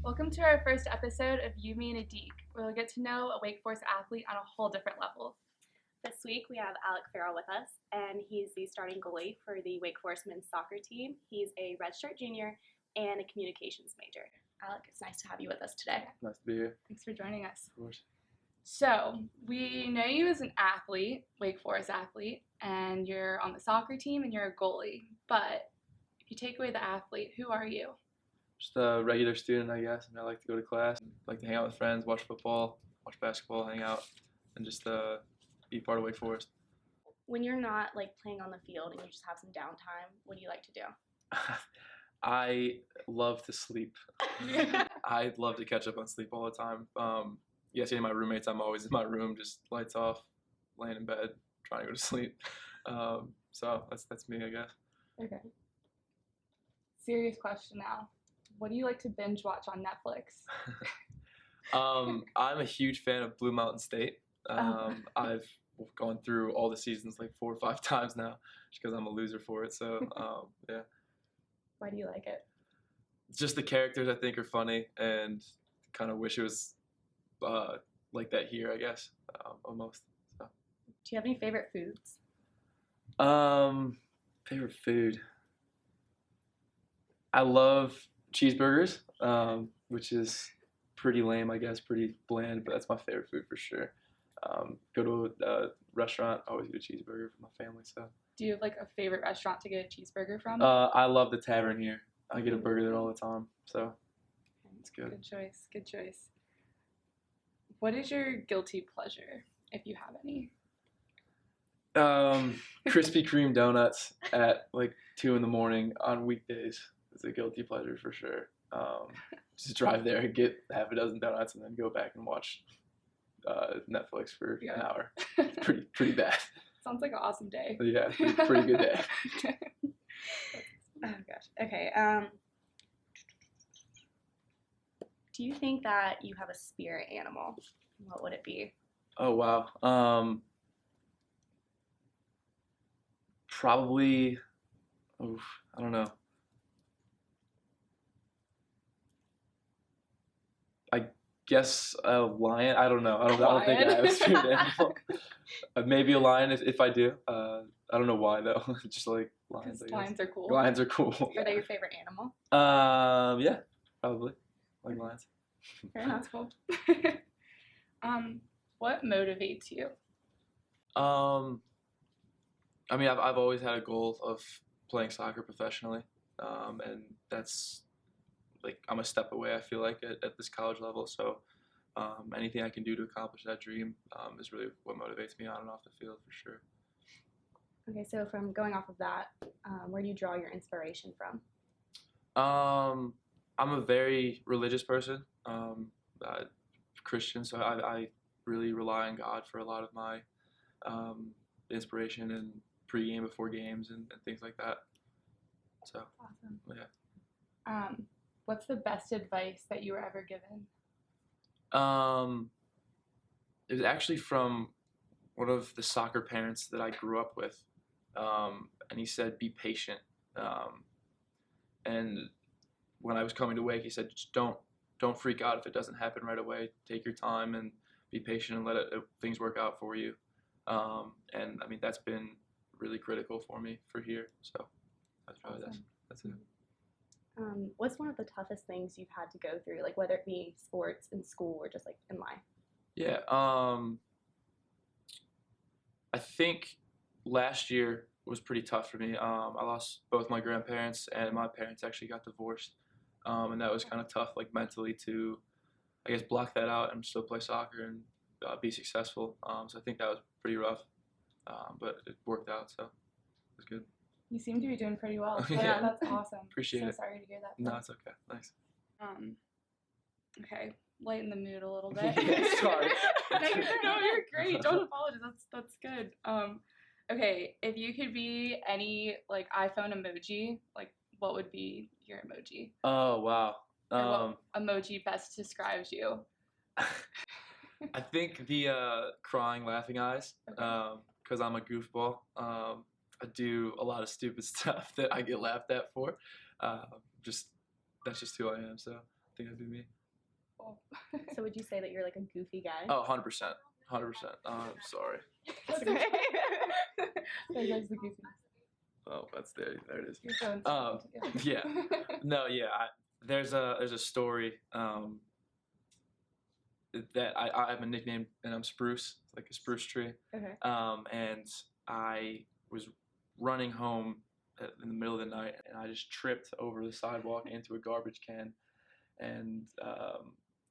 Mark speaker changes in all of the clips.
Speaker 1: Welcome to our first episode of You, Me, and a Deac, where we'll get to know a Wake Forest athlete on a whole different level.
Speaker 2: This week we have Alec Ferrell with us, and he's the starting goalie for the Wake Forest men's soccer team. He's a redshirt junior and a communications major. Alec, it's nice to have you with us today.
Speaker 3: Nice to be here.
Speaker 1: Thanks for joining us.
Speaker 3: Of course.
Speaker 1: So, we know you as an athlete, Wake Forest athlete, and you're on the soccer team and you're a goalie. But if you take away the athlete, who are you?
Speaker 3: Just a regular student, I guess. I like to go to class, like to hang out with friends, watch football, watch basketball, hang out, and just be part of Wake Forest.
Speaker 2: When you're not playing on the field and you just have some downtime, what do you like to do?
Speaker 3: I love to sleep. I love to catch up on sleep all the time. Seeing my roommates, I'm always in my room, just lights off, laying in bed, trying to go to sleep. So that's me, I guess.
Speaker 1: Okay. Serious question now. What do you like to binge watch on Netflix?
Speaker 3: I'm a huge fan of Blue Mountain State. I've gone through all the seasons 4 or 5 times now, just because I'm a loser for it. So yeah.
Speaker 1: Why do you like it?
Speaker 3: Just the characters I think are funny, and kind of wish it was like that here, I guess, almost. So.
Speaker 2: Do you have any favorite foods?
Speaker 3: Favorite food. I love cheeseburgers, which is pretty lame, I guess, pretty bland, but that's my favorite food for sure. Go to a restaurant, always get a cheeseburger for my family. So.
Speaker 1: Do you have a favorite restaurant to get a cheeseburger from?
Speaker 3: I love the Tavern here. I get a burger there all the time, so it's good.
Speaker 1: Good choice. Good choice. What is your guilty pleasure, if you have any?
Speaker 3: Krispy Kreme donuts at 2 in the morning on weekdays. It's a guilty pleasure for sure. Just drive there and get half a dozen donuts and then go back and watch Netflix for an hour. It's pretty bad.
Speaker 1: Sounds like an awesome day.
Speaker 3: Yeah, pretty good day.
Speaker 2: Oh gosh. Okay. Do you think that you have a spirit animal? What would it be?
Speaker 3: Oh wow. Probably. I don't know. I guess a lion. I don't know. I don't think I have a spirit animal. Maybe a lion if I do. I don't know why though. Just lions.
Speaker 1: Lions are cool.
Speaker 3: Lions are cool.
Speaker 2: Are they your favorite animal?
Speaker 3: Yeah, probably lions.
Speaker 1: Fair enough. Cool. What motivates you?
Speaker 3: I mean, I've always had a goal of playing soccer professionally, and that's I'm a step away. I feel like at this college level, so anything I can do to accomplish that dream is really what motivates me on and off the field for sure.
Speaker 2: Okay, so from going off of that, where do you draw your inspiration from?
Speaker 3: I'm a very religious person, Christian, so I really rely on God for a lot of my inspiration and pre-game, before games, and things like that. So,
Speaker 1: awesome.
Speaker 3: Yeah.
Speaker 1: What's the best advice that you were ever given?
Speaker 3: It was actually from one of the soccer parents that I grew up with, and he said, "Be patient." And when I was coming to Wake, he said, "Just don't freak out if it doesn't happen right away. Take your time and be patient and let things work out for you." And I mean, that's been really critical for me for here. So that's probably
Speaker 1: awesome.
Speaker 3: That's it.
Speaker 2: What's one of the toughest things you've had to go through, whether it be sports, in school, or just in life?
Speaker 3: Yeah, I think last year was pretty tough for me. I lost both my grandparents, and my parents actually got divorced, and that was kind of tough, mentally, to, I guess, block that out and still play soccer and be successful. So I think that was pretty rough, but it worked out, so it was good.
Speaker 1: You seem to be doing pretty well.
Speaker 3: Yeah.
Speaker 1: That's awesome.
Speaker 3: Appreciate it.
Speaker 1: Sorry to hear that.
Speaker 3: No, it's okay. Thanks.
Speaker 1: Okay, lighten the mood a little bit.
Speaker 3: Yeah, sorry.
Speaker 1: No, you're great. Don't apologize. That's good. Okay, if you could be any iPhone emoji, what would be your emoji?
Speaker 3: Oh wow.
Speaker 1: Or what emoji best describes you?
Speaker 3: I think the crying, laughing eyes, because I'm a goofball. I do a lot of stupid stuff that I get laughed at for. That's just who I am. So I think that'd be me.
Speaker 1: Cool.
Speaker 2: So would you say that you're like a goofy guy?
Speaker 3: Oh, 100%. 100%. I'm sorry.
Speaker 1: That's okay. There goes the goofy.
Speaker 3: Oh, there it is.
Speaker 1: Your phone's
Speaker 3: Yeah. No, yeah. There's a story that I have a nickname, and I'm Spruce, like a spruce tree.
Speaker 2: Okay.
Speaker 3: And I was running home in the middle of the night, and I just tripped over the sidewalk into a garbage can, and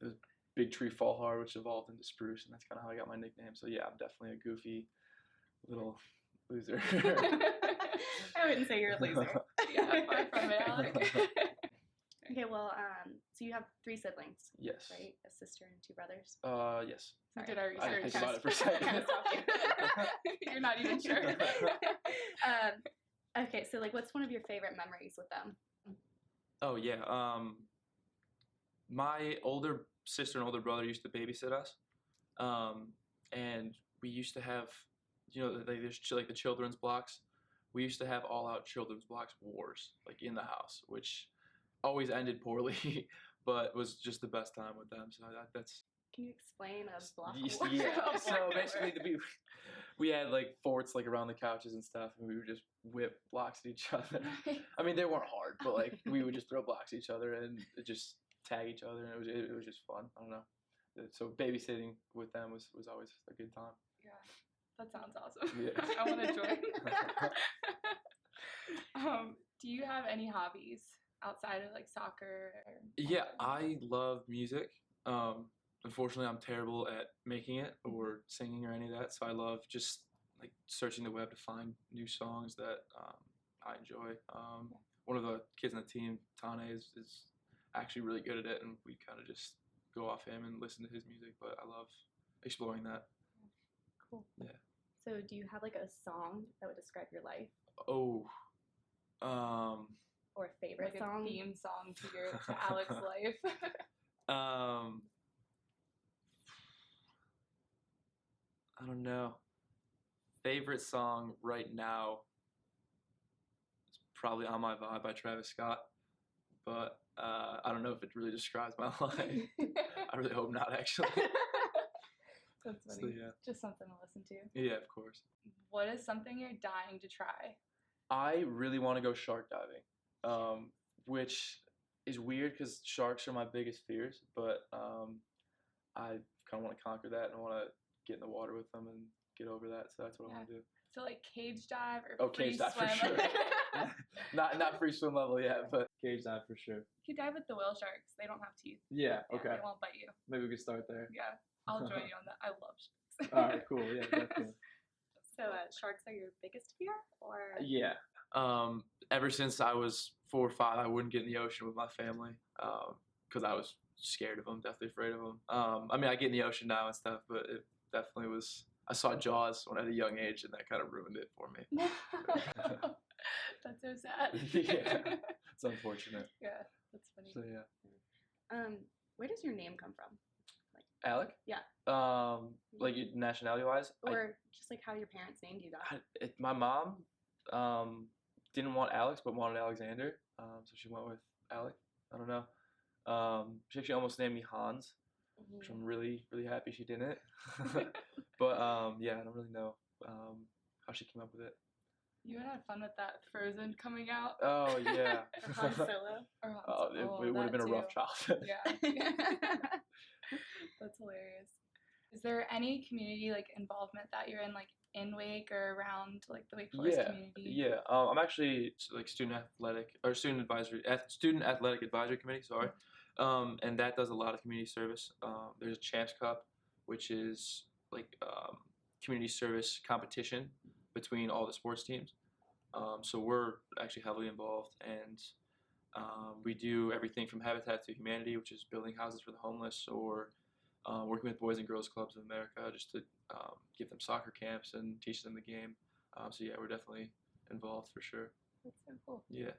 Speaker 3: the big tree fall hard, which evolved into Spruce, and that's kind of how I got my nickname. So yeah, I'm definitely a goofy little loser.
Speaker 2: I wouldn't say you're a loser.
Speaker 1: Yeah, far from it, Alec.
Speaker 2: Okay, well, so you have 3 siblings,
Speaker 3: Yes.
Speaker 2: right? A sister and 2 brothers.
Speaker 3: Yes.
Speaker 1: We did our
Speaker 3: I
Speaker 1: research.
Speaker 3: think about it for a second.
Speaker 2: Kinda stopped you.
Speaker 1: You're not even sure.
Speaker 2: Okay, so like, what's one of your favorite memories with them?
Speaker 3: Oh yeah. My older sister and older brother used to babysit us, and we used to have, there's like the children's blocks. We used to have all-out children's blocks wars like in the house, which always ended poorly, but was just the best time with them. So that's.
Speaker 2: Can you explain a block
Speaker 3: Yeah.
Speaker 2: war?
Speaker 3: So basically, we had like forts like around the couches and stuff, and we would just whip blocks at each other. I mean, they weren't hard, but like we would just throw blocks at each other and just tag each other, and it was just fun. I don't know. So babysitting with them was always a good time.
Speaker 1: Yeah, that sounds awesome.
Speaker 3: Yeah.
Speaker 1: I want to join. Do you have any hobbies outside of like soccer? Or
Speaker 3: Yeah, I love music. Unfortunately, I'm terrible at making it or singing or any of that. So I love just like searching the web to find new songs that I enjoy. One of the kids on the team, Tane, is actually really good at it, and we kind of just go off him and listen to his music. But I love exploring that.
Speaker 2: Cool.
Speaker 3: Yeah.
Speaker 2: So do you have like a song that would describe your life?
Speaker 3: Oh.
Speaker 2: Or a favorite
Speaker 1: like
Speaker 2: song?
Speaker 1: a theme song to Alec's life?
Speaker 3: I don't know. Favorite song right now is probably "On My Vibe" by Travis Scott, but I don't know if it really describes my life. I really hope not, actually.
Speaker 1: That's funny.
Speaker 3: So, yeah.
Speaker 1: Just something to listen to.
Speaker 3: Yeah, of course.
Speaker 1: What is something you're dying to try?
Speaker 3: I really want to go shark diving, which is weird because sharks are my biggest fears, but I kind of want to conquer that and I want to get in the water with them and get over that. So that's what I want to do.
Speaker 1: So like cage dive or
Speaker 3: Oh,
Speaker 1: free
Speaker 3: cage dive
Speaker 1: swim?
Speaker 3: for sure. not free swim level yet, but cage dive for sure.
Speaker 1: You dive with the whale sharks. They don't have teeth.
Speaker 3: Yeah.
Speaker 1: Yeah,
Speaker 3: Okay.
Speaker 1: They won't bite you.
Speaker 3: Maybe we could start there.
Speaker 1: Yeah, I'll join you on that. I love sharks.
Speaker 3: All right. Cool. Yeah. Definitely.
Speaker 2: So sharks are your biggest fear, or?
Speaker 3: Yeah. Ever since I was 4 or 5, I wouldn't get in the ocean with my family because I was scared of them, definitely afraid of them. I mean, I get in the ocean now and stuff, but it definitely was. I saw Jaws when at a young age, and that kind of ruined it for me.
Speaker 1: That's so sad.
Speaker 3: Yeah, it's unfortunate.
Speaker 1: Yeah, that's funny.
Speaker 3: So yeah.
Speaker 2: Where does your name come from?
Speaker 3: Alec?
Speaker 2: Yeah.
Speaker 3: Like nationality wise?
Speaker 2: Or just like how your parents named you that?
Speaker 3: My mom didn't want Alex, but wanted Alexander. So she went with Alec. I don't know. She actually almost named me Hans, which I'm really, really happy she didn't. But yeah, I don't really know how she came up with it.
Speaker 1: You would have fun with that Frozen coming out.
Speaker 3: Oh yeah.
Speaker 2: Or Han Solo?
Speaker 1: Or Han
Speaker 3: Oh,
Speaker 1: Solo,
Speaker 3: it would have been a rough childhood.
Speaker 1: Yeah. That's hilarious. Is there any community like involvement that you're in, like in Wake or around like the Wake Forest community?
Speaker 3: Yeah. I'm actually like student athletic advisory committee. Sorry, and that does a lot of community service. There's a Champs Cup, which is like community service competition between all the sports teams. So we're actually heavily involved, and we do everything from Habitat to Humanity, which is building houses for the homeless, or working with Boys and Girls Clubs of America just to give them soccer camps and teach them the game. So yeah, we're definitely involved for sure.
Speaker 1: That's so cool.
Speaker 3: Yeah.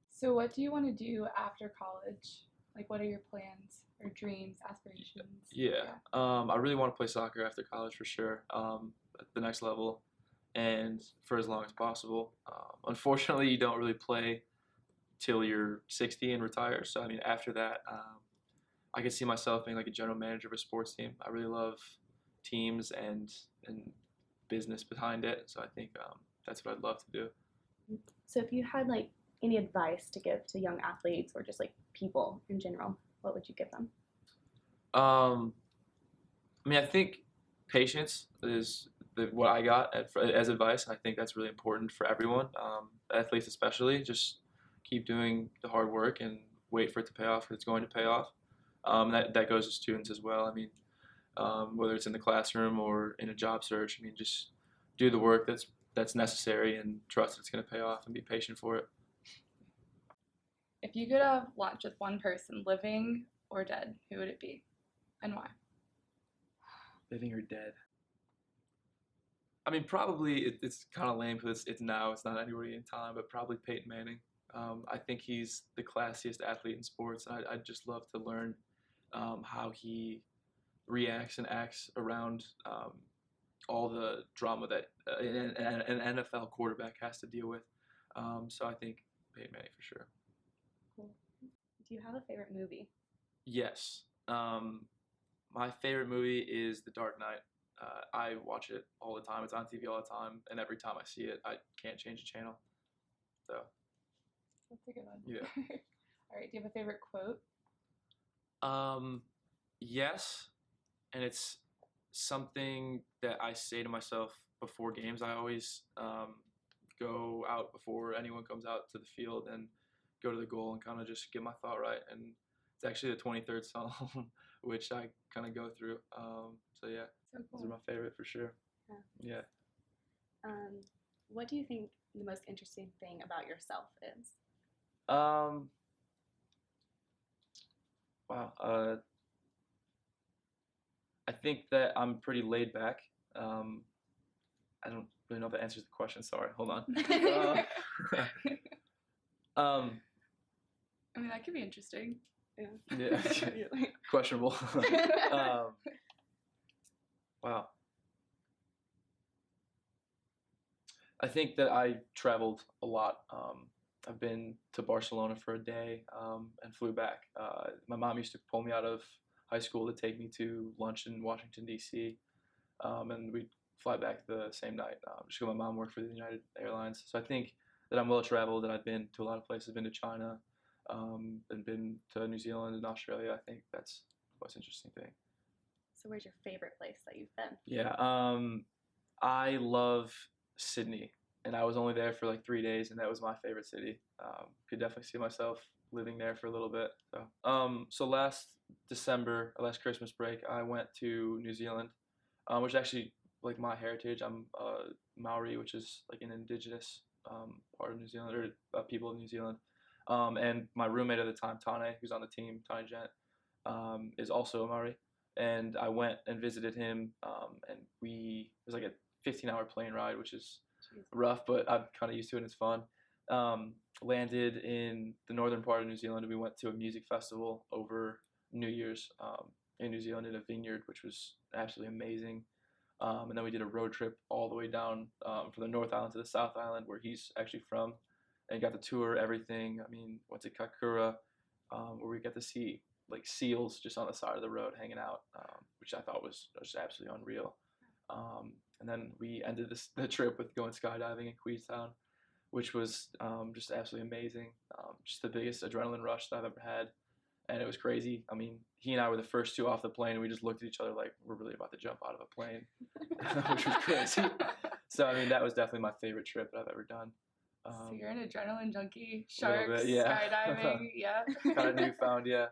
Speaker 1: So what do you want to do after college? Like, what are your plans or dreams, aspirations?
Speaker 3: Yeah. I really want to play soccer after college for sure, at the next level, and for as long as possible. Unfortunately, you don't really play till you're 60 and retire. So I mean, after that, I could see myself being like a general manager of a sports team. I really love teams and business behind it. So I think that's what I'd love to do.
Speaker 2: So if you had like any advice to give to young athletes or just like people in general, what would you give them?
Speaker 3: I mean, I think patience is what I got as advice. I think that's really important for everyone, athletes especially. Just keep doing the hard work and wait for it to pay off, because it's going to pay off. That goes to students as well. I mean, whether it's in the classroom or in a job search, I mean, just do the work that's necessary and trust it's going to pay off and be patient for it.
Speaker 1: If you could have lunch with one person, living or dead, who would it be and why?
Speaker 3: Living or dead? I mean, probably it's kind of lame because it's now, it's not anybody in time, but probably Peyton Manning. I think he's the classiest athlete in sports, and I'd just love to learn how he reacts and acts around all the drama that an NFL quarterback has to deal with. So I think Peyton Manning for sure.
Speaker 2: Cool. Do you have a favorite movie?
Speaker 3: Yes. My favorite movie is The Dark Knight. I watch it all the time. It's on TV all the time, and every time I see it, I can't change the channel. So.
Speaker 1: That's a good one.
Speaker 3: Yeah.
Speaker 1: All right. Do you have a favorite quote?
Speaker 3: Yes, and it's something that I say to myself before games. I always go out before anyone comes out to the field and go to the goal and kind of just get my thought right. And it's actually the 23rd Psalm, which I kind of go through. So yeah,
Speaker 1: So cool.
Speaker 3: those are my favorite for sure. Yeah.
Speaker 2: What do you think the most interesting thing about yourself is?
Speaker 3: Wow. I think that I'm pretty laid back. I don't really know if that answers the question. Sorry, hold on.
Speaker 1: I mean, that could be interesting.
Speaker 3: Yeah. Questionable. Wow. I think that I traveled a lot. I've been to Barcelona for a day and flew back. My mom used to pull me out of high school to take me to lunch in Washington, D.C., and we'd fly back the same night. Just because my mom worked for the United Airlines. So I think that I'm well traveled, and I've been to a lot of places. I've been to China and been to New Zealand and Australia. I think that's the most interesting thing.
Speaker 2: So where's your favorite place that you've been?
Speaker 3: Yeah, I love Sydney, and I was only there for like 3 days, and that was my favorite city. Could definitely see myself living there for a little bit. So last December, last Christmas break, I went to New Zealand, which is actually like my heritage. I'm Maori, which is like an indigenous part of New Zealand, or people of New Zealand. And my roommate at the time, Tane, who's on the team, Tane Gent, is also a Maori. And I went and visited him, and it was like a 15-hour plane ride, which is rough, but I'm kind of used to it and it's fun. Landed in the northern part of New Zealand, and we went to a music festival over New Year's in New Zealand in a vineyard, which was absolutely amazing. And then we did a road trip all the way down from the North Island to the South Island, where he's actually from, and got to tour everything. I mean, went to Kakura, where we got to see like seals just on the side of the road hanging out, which I thought was just absolutely unreal. And then we ended the trip with going skydiving in Queenstown, which was just absolutely amazing. Just the biggest adrenaline rush that I've ever had. And it was crazy. I mean, he and I were the first two off the plane, and we just looked at each other like we're really about to jump out of a plane, which was crazy. So, I mean, that was definitely my favorite trip that I've ever done.
Speaker 1: So you're an adrenaline junkie, sharks,
Speaker 3: bit, yeah.
Speaker 1: skydiving, yeah.
Speaker 3: Kind of newfound, yeah.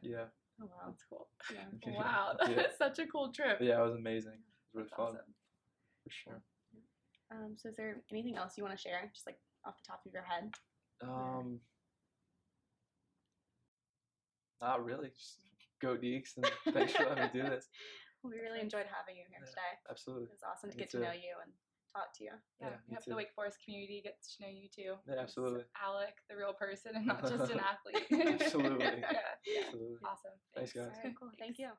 Speaker 3: Yeah.
Speaker 1: Oh, wow, that's cool.
Speaker 2: Yeah.
Speaker 1: Wow,
Speaker 3: Yeah.
Speaker 1: that's such a cool trip.
Speaker 3: Yeah, it was amazing. It was really
Speaker 1: That's
Speaker 3: fun,
Speaker 1: awesome.
Speaker 3: for sure.
Speaker 2: So is there anything else you want to share, just like off the top of your head?
Speaker 3: Not really. Just go Deacs, and thanks for letting me do this.
Speaker 2: We really enjoyed having you here today.
Speaker 3: Absolutely.
Speaker 2: It was awesome to
Speaker 3: Me
Speaker 2: get to
Speaker 3: too.
Speaker 2: know you and talk to you.
Speaker 1: Yeah,
Speaker 3: Yeah,
Speaker 1: we
Speaker 3: me
Speaker 1: hope
Speaker 3: too.
Speaker 1: the Wake Forest community gets to know you too.
Speaker 3: Yeah, absolutely.
Speaker 1: It's Alec, the real person, and not just an athlete.
Speaker 3: Absolutely.
Speaker 1: Yeah.
Speaker 3: Absolutely.
Speaker 1: Awesome.
Speaker 3: Thanks, guys.
Speaker 2: All right, cool. Thank you.